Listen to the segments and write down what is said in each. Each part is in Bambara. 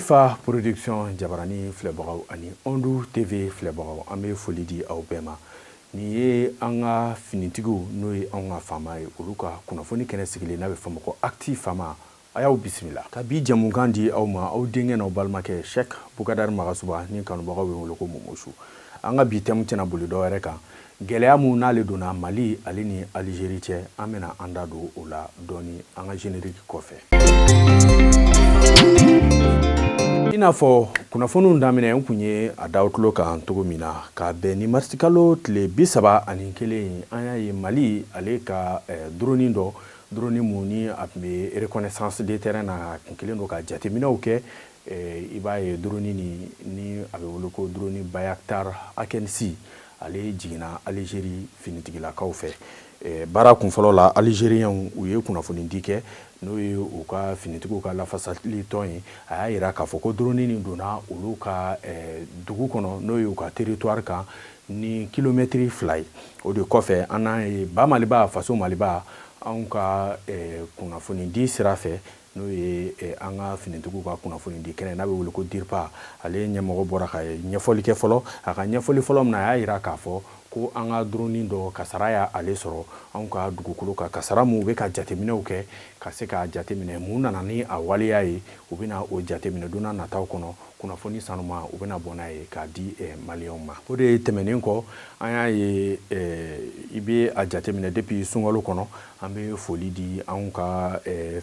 Alpha Production Jabarani filɛbagaw ani Ondu TV filɛbagaw an bɛ foli di aw bɛɛ ma. Ni ye an ka finitigiw n'o ye an ka faama ye olu ka kunnafoni kɛnɛ sigilen n'a bɛ fɔ ma ko Actu Fama a y'aw bisimila. Ka bi jamukan di aw ma aw denkɛ n'aw balimakɛ Cheikh Bukadari Magasuba ni kanubagaw bɛ wele ko Momosu. An ka bi thème tɛna boli dɔ wɛrɛ kan. Gɛlɛya mun n'ale donna Mali ale ni Algérie cɛ an bɛna an da don o la dɔɔni an ka générique kɔfɛ. I n'a fɔ kunnafoniw daminɛ n kun ye a da tulo kan cogo min na ka bɛn ni marisi kalo tile 31 an y'a ye Mali ale ka drone dɔ drone mun ni a tun bɛ reconnaissance de terrain na kun kelen don ka jateminɛw kɛ i b'a ye drone ni a bɛ wele ko drone Bayraktar Akensi ale jiginna Algérie finitigilakaw fɛ baara kun fɔlɔ la Algériens u ye kunnafoni di kɛ n'o ye u ka finitigiw ka lafasali tɔn ye a y'a yira k'a fɔ ko drone nin donna olu ka dugu kɔnɔ n'o ye u ka territoire kan ni kilomɛtiri 2 ye o de kɔfɛ an n'a ye ba Maliba faso Maliba anw ka kunnafoni di sira fɛ n'o ye an ka finitigiw ka kunnafoni di kɛnɛ n'a bɛ wele ko DIRPA ale ɲɛmɔgɔ bɔra ka ɲɛfɔli kɛ fɔlɔ a ka ɲɛfɔli fɔlɔ min na a y'a yira k'a fɔ ko an ka drone dɔ kasara y'ale sɔrɔ anw ka dugukolo ka kasara mun u bɛ ka jateminɛw kɛ ka se k'a jateminɛ mun nana ni a waleya ye u bɛna o jateminɛ don n'a nataw kɔnɔ kunnafoni sanuma u bɛna bɔ n'a ye k'a di maliyɛnw ma o de tɛmɛnen kɔ an y'a ye i bɛ a jateminɛ depuis sunkalo kɔnɔ an bɛ foli di anw ka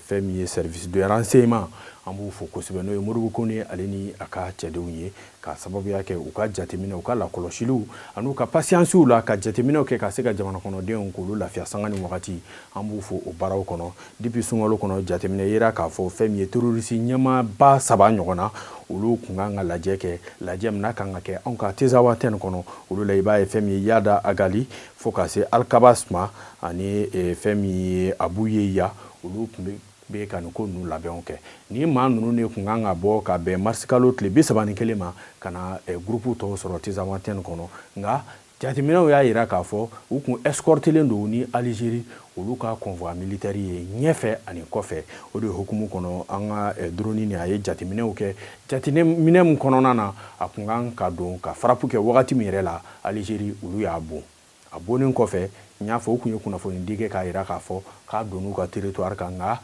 fɛn min ye service de renseignement an b'u fo kosɛbɛ n'o ye Modibo Kone ale ni a ka cɛdenw ye ka sababuya kɛ u ka jateminɛ u ka lakɔlɔsiliw an'u ka patience la ka jateminɛw kɛ ka se ka jamana kɔnɔdenw k'olu lafiya sanga ni wagati an b'u fo o baaraw kɔnɔ depuis sunkalo kɔnɔ jateminɛ yera k'a fɔ fɛn min ye terroriste ɲɛmaaba 3 ɲɔgɔn na olu kun kan ka lajɛ kɛ lajɛ min n'a kan ka kɛ anw ka Tezawa tɛn kɔnɔ olu la i b'a ye fɛn min ye Yada Agali fo ka se Alkabas ma ani fɛn min ye Abu Yeya olu kun bɛ ka nin ko ninnu labɛnw kɛ ni maa ninnu de kun kan ka bɔ ka bɛn marisi kalo tile 31 ma ka na groupe tɔw sɔrɔ Tezawa tɛn kɔnɔ nka jateminɛw y'a yira k'a fɔ u kun escortelen don ni Algérie olu ka convoi militaire ye ɲɛfɛ ani kɔfɛ o de hukumu kɔnɔ an ka drone ni a ye jateminɛw kɛ jateminɛ min kɔnɔna na a kun kan ka don ka frappe kɛ wagati min yɛrɛ la Algérie olu y'a bon a bonnen kɔfɛ n y'a fɔ u kun ye kunnafoni di kɛ k'a yira k'a fɔ k'a donn'u ka territoire kan nka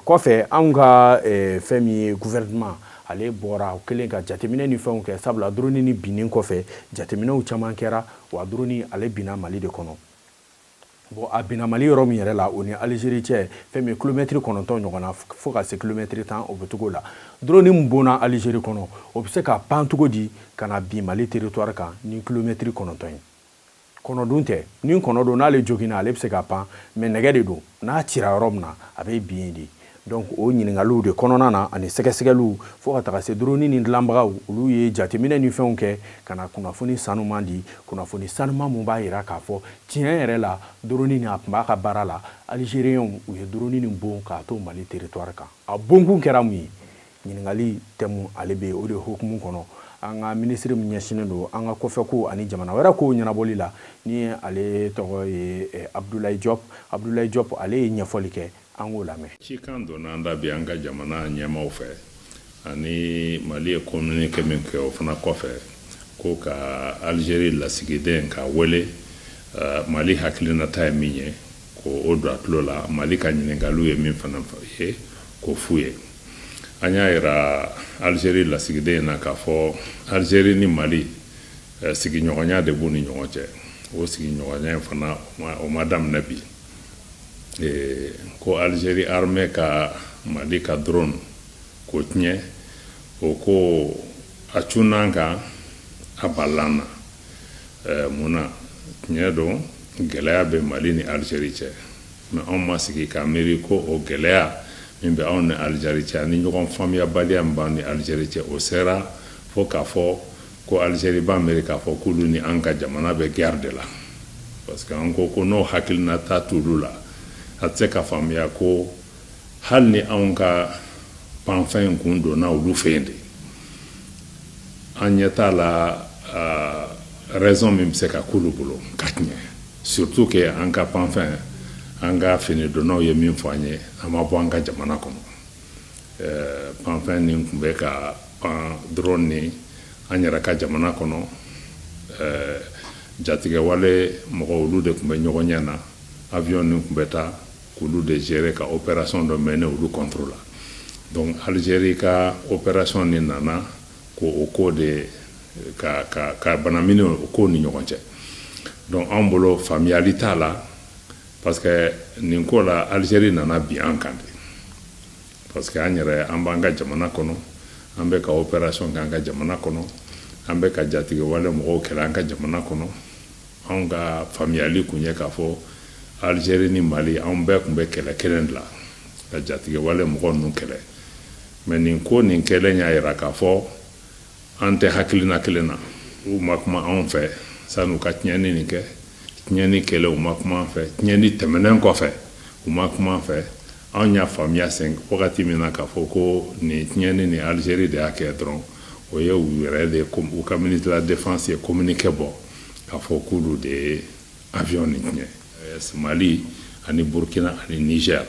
kɔfɛ anw ka fɛn min ye gouvernement ale bɔra kelen ka jateminɛ ni fɛnw kɛ sabula drone ni binnen kɔfɛ jateminɛw caman kɛra wa drone ale binna Mali de kɔnɔ bon a binna Mali yɔrɔ min yɛrɛ la o ni Algérie cɛ fɛn min kilomɛtiri 9 ɲɔgɔn na fo ka se kilomɛtiri 10 o bɛ cogo la drone min bonna Algérie kɔnɔ o bɛ se ka pan cogo di ka na bin Mali territoire kan ni kilomɛtiri 9 ye kɔnɔdun tɛ ni kɔnɔ don n'ale joginna ale bɛ se ka pan mais nɛgɛ de don n'a cira yɔrɔ min na a bɛ bin de donc o ɲininkaliw de kɔnɔna na ani sɛgɛsɛgɛliw fo ka taga se drone ni dilanbagaw olu ye jateminɛ ni fɛnw kɛ ka na kunnafoni sanuman di kunnafoni sanuman mun b'a yira k'a fɔ tiɲɛ yɛrɛ la drone ni a tun b'a ka baara la Algériens u ye drone ni bon k'a to Mali territoire kan a bonkun kɛra mun ye ɲininkali thème ale bɛ o de hukumu kɔnɔ an ka ministre min ɲɛsinen don an ka kɔfɛko ani jamana wɛrɛ kow ɲɛnabɔli la ni ale tɔgɔ ye Abdoulaye Diop ale ye ɲɛfɔli kɛ an k'o lamɛn. Cikan donna an da bi an ka jamana ɲɛmaw fɛ ani Mali ye communiqué min kɛ o fana kɔfɛ ko ka Algérie lasigiden ka wele Mali hakilinata ye min ye ko o don a tulo la Mali ka ɲininkaliw ye min fana ye k'o f'u ye an y'a yira Algérie lasigiden na k'a fɔ Algérie ni Mali sigiɲɔgɔnya de b'u ni ɲɔgɔn cɛ o sigiɲɔgɔnya in fana o ma daminɛ bi ko Algérie armée ka Mali ka drone ko tiɲɛ o ko a cunna kan a ballan na munna tiɲɛ don gɛlɛya bɛ Mali ni Algérie cɛ mais anw ma sigi ka miiri ko o gɛlɛya min bɛ anw ni Algérie cɛ ani ɲɔgɔn faamuyabaliya min b'an ni Algérie cɛ o sera fo k'a fɔ ko Algérie b'a miiri k'a fɔ k'olu ni an ka jamana bɛ guerre de la parce que an ko n'o hakilinata t'olu la a tɛ se ka faamuya ko hali ni anw ka panfɛn kun donna olu fɛ yen de an ɲɛ t'a la raison min bɛ se ka k'olu bolo ka tiɲɛ surtout que an ka panfɛn an ka fini donnaw ye min fɔ an ye an ma bɔ an ka jamana kɔnɔ panfɛn nin tun bɛ ka pan drone ni an yɛrɛ ka jamana kɔnɔ jatigɛ wale mɔgɔ olu de tun bɛ ɲɔgɔn ɲɛ na avion ni tun bɛ taa k'olu de gérer ka opération dɔ mener olu contre la donc Algérie ka opération ni nana ko o ko de ka banamini o ko ni ɲɔgɔn cɛ donc an bolo faamuyali t'a la parce que nin ko la Algérie nana bi an kan de parce que an yɛrɛ an b'an ka jamana kɔnɔ an bɛ ka opération kɛ an ka jamana kɔnɔ an bɛ ka jatigɛ wale mɔgɔw kɛlɛ an ka jamana kɔnɔ an ka faamuyali kun ye k'a fɔ Algérie ni Mali an bɛɛ tun bɛ kɛlɛ kelen de la ka jatigɛ wale mɔgɔ ninnu kɛlɛ mais nin ko nin kɛlen y'a jira k'a fɔ an tɛ hakilina kelen na u ma kuma anw fɛ san'u ka tiɲɛni nin kɛ tiɲɛni kɛlɛ u ma kuma an fɛ tiɲɛni tɛmɛnen kɔfɛ u ma kuma an fɛ anw y'a faamuya wagati min na k'a fɔ ko nin tiɲɛni ni Algérie de y'a kɛ dɔrɔn o ye u yɛrɛ de u ka ministre de la défense ye communiqué bɔ k'a fɔ k'olu de ye avion nin tiɲɛ Mali ani Burkina ani Niger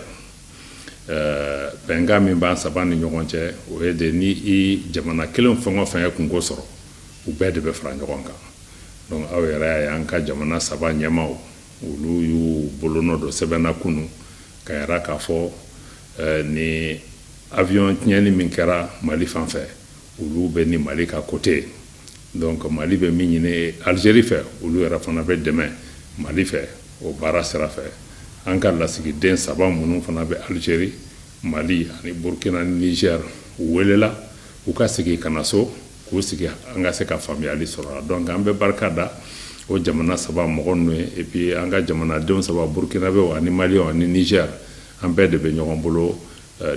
bɛnkan min b'an saba ni ɲɔgɔn cɛ o ye de ni i jamana kelen fɛn o fɛn ye kungo sɔrɔ u bɛɛ de bɛ fara ɲɔgɔn kan donc aw yɛrɛ y'a ye an ka jamana saba ɲɛmaw olu y'u bolonɔ dɔ sɛbɛnna kunu ka yira k'a fɔ ni avion tiɲɛni min kɛra Mali fan fɛ olu bɛ ni Mali ka côté donc Mali bɛ min ɲini Algérie fɛ olu yɛrɛ fana bɛ dɛmɛ Mali fɛ o baara sira fɛ an ka lasigiden saba minnu fana bɛ Algérie Mali ani Burkina ni Niger u welela u ka sigi ka na so k'u sigi an ka se ka faamuyali sɔrɔ la donc an bɛ barika da o jamana saba mɔgɔ ninnu ye et puis an ka jamanadenw saba Burkinabé ani Malien ani Niger an bɛɛ de bɛ ɲɔgɔn bolo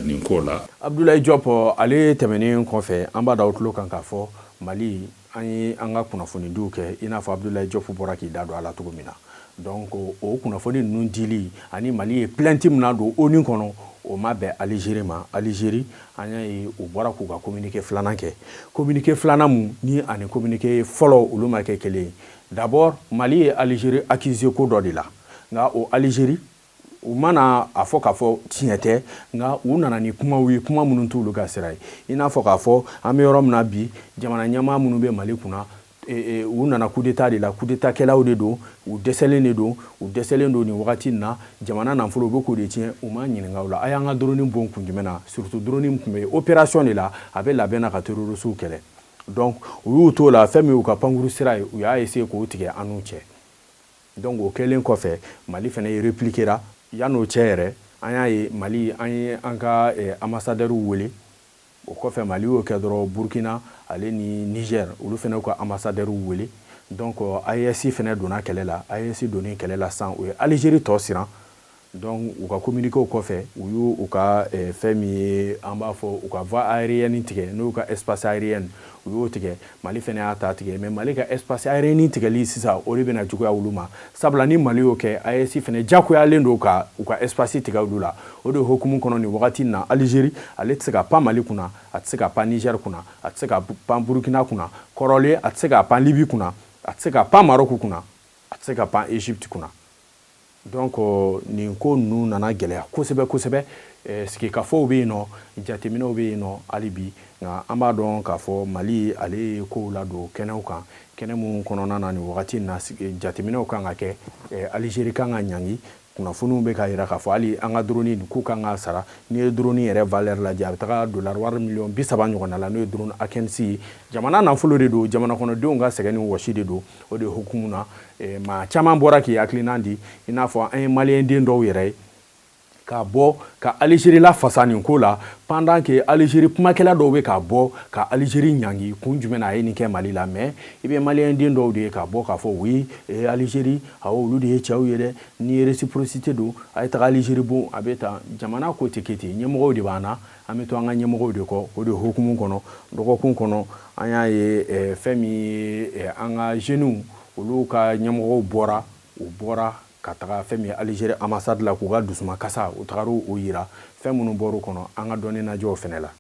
nin ko la. Abdoulaye Diop ale tɛmɛnen kɔfɛ an b'a da o tulo kan k'a fɔ Mali an ye an ka kunnafonidiw kɛ i n'a fɔ Abdoulaye Diop bɔra k'i da don a la cogo min na donc o kunnafoni ninnu dili ani Mali ye plainte min na don ONU kɔnɔ o ma bɛn Algérie ma Algérie an y'a ye u bɔra k'u ka communiqué filanan kɛ communiqué filanan mun ni ani communiqué fɔlɔ olu ma kɛ kelen ye d'abord Mali ye Algérie accusé ko dɔ de la nka o Algérie u mana a fɔ k'a fɔ tiɲɛ tɛ nka u nana ni kumaw ye kuma minnu t'olu ka sira ye i n'a fɔ k'a fɔ an bɛ yɔrɔ min na bi jamana ɲɛmaa minnu bɛ Mali kunna u nana coup d'état de la coup d'état kɛlaw de don u dɛsɛlen don nin wagati na jamana nafolo u bɛ k'o de tiɲɛ u ma ɲininka o la a y'an ka drone bon kun jumɛn na surtout drone kun bɛ opération de la a bɛ labɛn na ka terroristes kɛlɛ donc u y'u t'o la fɛn min y'u ka pankuru sira ye u y'a essayer k'o tigɛ an n'u cɛ donc o kɛlen kɔfɛ Mali fana ye répliquera yan'o cɛ yɛrɛ an y'a ye Mali an ye an ka ambassadeur wele o kɔfɛ Mali y'o kɛ dɔrɔn Burkina ale ni Niger olu fana y'u ka ambassadeur wele donc AES fana donna kɛlɛ la AES donnen kɛlɛ la san o ye Algérie tɔ siran donc u ka communiqué o kɔfɛ u y'u u ka fɛn min ye an b'a fɔ u ka voie aérienne tigɛ n'u ka espace aérienne u y'o tigɛ Mali fana y'a ta tigɛ mais Mali ka espace aérienne tigɛli sisan o de bɛna juguya olu ma sabula ni Mali y'o kɛ AES fana jagoyalen don ka u ka espace tigɛ olu la o de hukumu kɔnɔ nin wagati na Algérie ale tɛ se ka pan Mali kunna a tɛ se ka pan Niger kunna a tɛ se ka pan Burkina kunna kɔrɔlen a tɛ se ka pan Libye kunna a tɛ se ka pan Maroc kunna a tɛ se ka pan Égypte kunna donc nin ko ninnu nana gɛlɛya kosɛbɛ sigikafɔw bɛ yen nɔ jateminɛw bɛ yen nɔ hali bi nka an b'a dɔn k'a fɔ Mali ale ye kow ladon kɛnɛw kan kɛnɛ minnu kɔnɔna na nin wagati na jateminɛw kan ka kɛ Algérie kan ka ɲangi kunnafoniw bɛ ka jira k'a fɔ hali an ka drone k'u kan ka sara n'i ye drone yɛrɛ valeur lajɛ a bɛ taga dollar wari miliyɔn 30 ɲɔgɔnna la n'o ye drone Akensi ye jamana nafolo de don jamana kɔnɔdenw ka sɛgɛn ni wɔsi de don o de hukumu na maa caman bɔra k'i hakilina di i n'a fɔ an ye Malien den dɔw yɛrɛ ye ka bɔ ka Algérie la fasa nin ko la pendant que Algérie kumakɛla dɔw bɛ ka bɔ ka Algérie ɲangi kun jumɛn na a ye nin kɛ Mali la mais i bɛ Malien den dɔw de ye ka bɔ k'a fɔ oui Algérie awɔ olu de ye cɛw ye dɛ ni réciprocité don a ye taga Algérie bon a bɛ tan jamana ko tɛ kɛ ten ɲɛmɔgɔw de b'an na an bɛ to an ka ɲɛmɔgɔw de kɔ o de hukumu kɔnɔ dɔgɔkun kɔnɔ an y'a ye fɛn min ye an ka jeunes olu ka ɲɛmɔgɔw bɔra u bɔra ka taga fɛn min ye Algérie ambassade la k'u ka dusuma kasa u tagara o yira fɛn minnu bɔr'u kɔnɔ an ka dɔnni najɛw fɛnɛ la.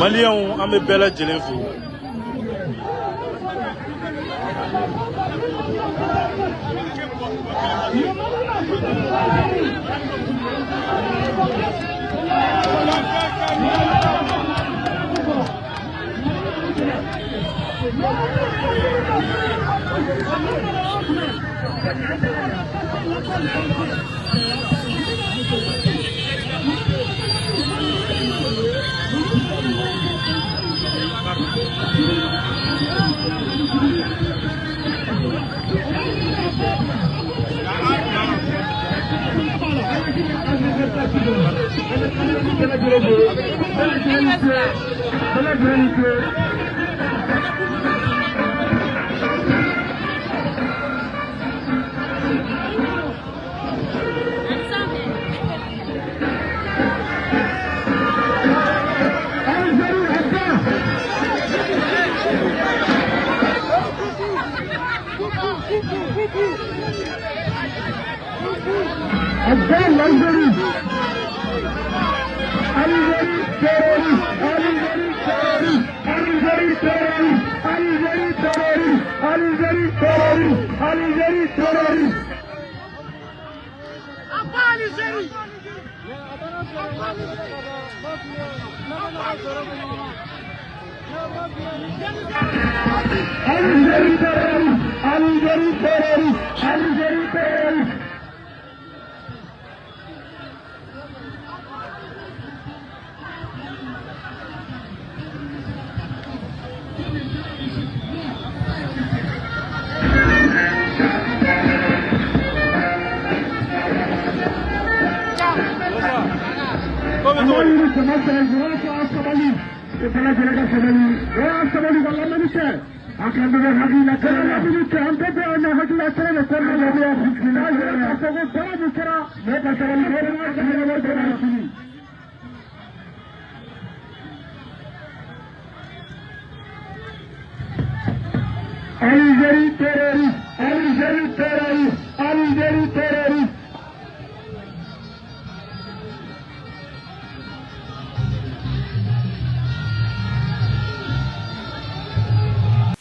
Maliens an bɛ bɛɛ lajɛlen fo.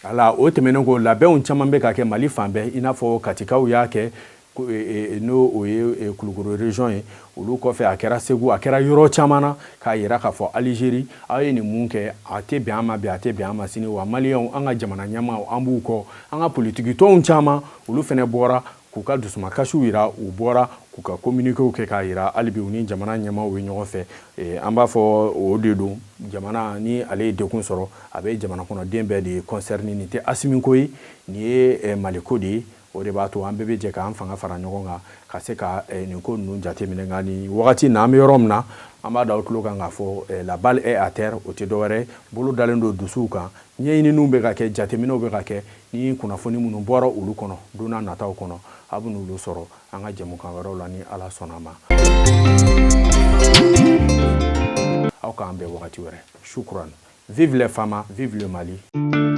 Ala o tɛmɛnen ko labɛnw caman bɛ ka kɛ Mali fan bɛɛ i n'a fɔ katikaw y'a kɛ n'o o ye Kulukoro région ye olu kɔfɛ a kɛra Segu a kɛra yɔrɔ caman na k'a yira k'a fɔ Algérie a ye nin mun kɛ a tɛ bɛn an ma bi a tɛ bɛn an ma sini wa maliyɛnw an ka jamana ɲɛmaaw an b'u kɔ an ka politique tɔnw caman olu fɛnɛ bɔra k'u ka dusumakasiw yira u bɔra k'u ka communiquéw kɛ k'a yira hali bi u ni jamana ɲɛmaaw bɛ ɲɔgɔn fɛ an b'a fɔ o de don jamana ni ale ye dekun sɔrɔ a bɛ jamana kɔnɔden bɛɛ de concerné nin tɛ Asimi ko ye nin ye Maliko de ye o de b'a to an bɛɛ bɛ jɛ k'an fanga fara ɲɔgɔn kan ka se ka nin ko ninnu jateminɛ nka nin wagati na an bɛ yɔrɔ min na an b'a da aw tulo kan k'a fɔ la balle est à terre o tɛ dɔwɛrɛ bolo dalen don dusuw kan ɲɛɲininiw bɛ ka kɛ jateminɛw bɛ ka kɛ ni kunnafoni minnu bɔra olu kɔnɔ don n'a nataw kɔnɔ a bɛ n'olu sɔrɔ an ka jɛmukan wɛrɛw la ni Ala sɔnna ma aw k'an bɛn wagati wɛrɛ shukran vive les femmes vive le Mali